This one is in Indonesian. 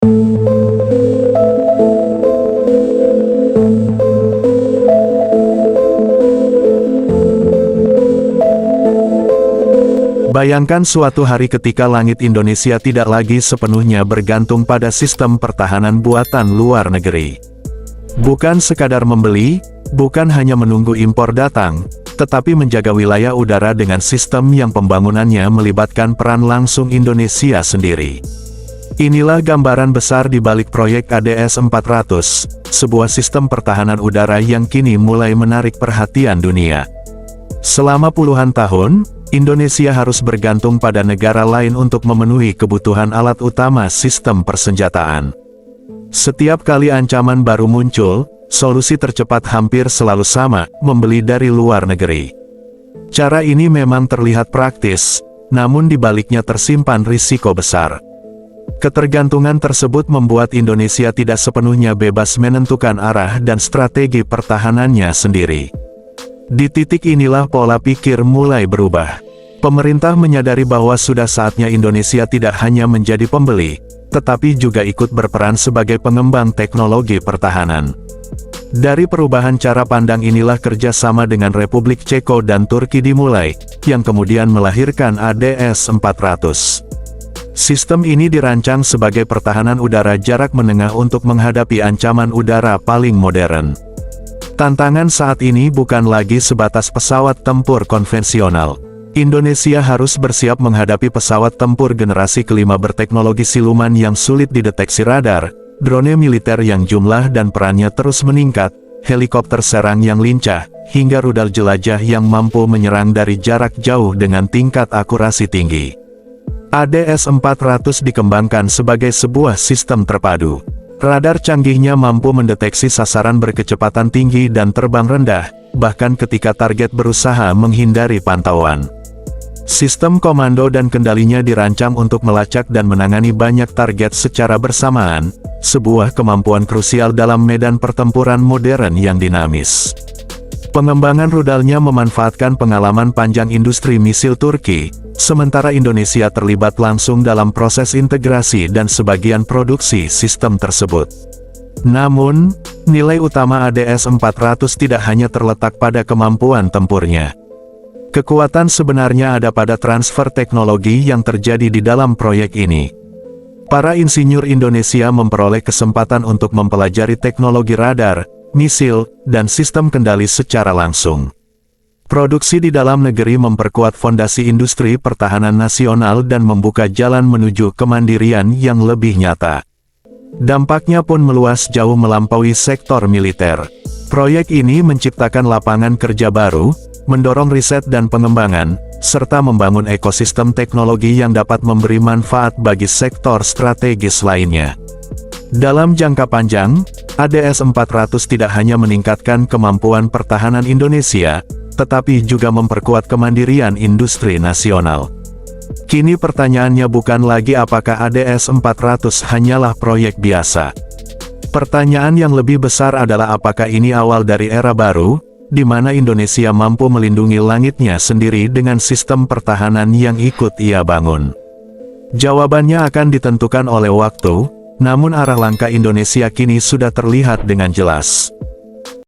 Bayangkan suatu hari ketika langit Indonesia tidak lagi sepenuhnya bergantung pada sistem pertahanan buatan luar negeri. Bukan sekadar membeli, bukan hanya menunggu impor datang, tetapi menjaga wilayah udara dengan sistem yang pembangunannya melibatkan peran langsung Indonesia sendiri. Inilah gambaran besar di balik proyek ADS-400, sebuah sistem pertahanan udara yang kini mulai menarik perhatian dunia. Selama puluhan tahun, Indonesia harus bergantung pada negara lain untuk memenuhi kebutuhan alat utama sistem persenjataan. Setiap kali ancaman baru muncul, solusi tercepat hampir selalu sama, membeli dari luar negeri. Cara ini memang terlihat praktis, namun di baliknya tersimpan risiko besar. Ketergantungan tersebut membuat Indonesia tidak sepenuhnya bebas menentukan arah dan strategi pertahanannya sendiri. Di titik inilah pola pikir mulai berubah. Pemerintah menyadari bahwa sudah saatnya Indonesia tidak hanya menjadi pembeli, tetapi juga ikut berperan sebagai pengembang teknologi pertahanan. Dari perubahan cara pandang inilah kerjasama dengan Republik Ceko dan Turki dimulai, yang kemudian melahirkan ADS-400. Sistem ini dirancang sebagai pertahanan udara jarak menengah untuk menghadapi ancaman udara paling modern. Tantangan saat ini bukan lagi sebatas pesawat tempur konvensional. Indonesia harus bersiap menghadapi pesawat tempur generasi kelima berteknologi siluman yang sulit dideteksi radar, drone militer yang jumlah dan perannya terus meningkat, helikopter serang yang lincah, hingga rudal jelajah yang mampu menyerang dari jarak jauh dengan tingkat akurasi tinggi. ADS-400 dikembangkan sebagai sebuah sistem terpadu. Radar canggihnya mampu mendeteksi sasaran berkecepatan tinggi dan terbang rendah, bahkan ketika target berusaha menghindari pantauan. Sistem komando dan kendalinya dirancang untuk melacak dan menangani banyak target secara bersamaan, sebuah kemampuan krusial dalam medan pertempuran modern yang dinamis. Pengembangan rudalnya memanfaatkan pengalaman panjang industri misil Turki, sementara Indonesia terlibat langsung dalam proses integrasi dan sebagian produksi sistem tersebut. Namun, nilai utama ADS-400 tidak hanya terletak pada kemampuan tempurnya. Kekuatan sebenarnya ada pada transfer teknologi yang terjadi di dalam proyek ini. Para insinyur Indonesia memperoleh kesempatan untuk mempelajari teknologi radar, misil, dan sistem kendali secara langsung. Produksi di dalam negeri memperkuat fondasi industri pertahanan nasional dan membuka jalan menuju kemandirian yang lebih nyata. Dampaknya pun meluas jauh melampaui sektor militer. Proyek ini menciptakan lapangan kerja baru, mendorong riset dan pengembangan, serta membangun ekosistem teknologi yang dapat memberi manfaat bagi sektor strategis lainnya. Dalam jangka panjang, ADS-400 tidak hanya meningkatkan kemampuan pertahanan Indonesia, tetapi juga memperkuat kemandirian industri nasional. Kini pertanyaannya bukan lagi apakah ADS-400 hanyalah proyek biasa. Pertanyaan yang lebih besar adalah apakah ini awal dari era baru, di mana Indonesia mampu melindungi langitnya sendiri dengan sistem pertahanan yang ikut ia bangun. Jawabannya akan ditentukan oleh waktu, namun arah langkah Indonesia kini sudah terlihat dengan jelas.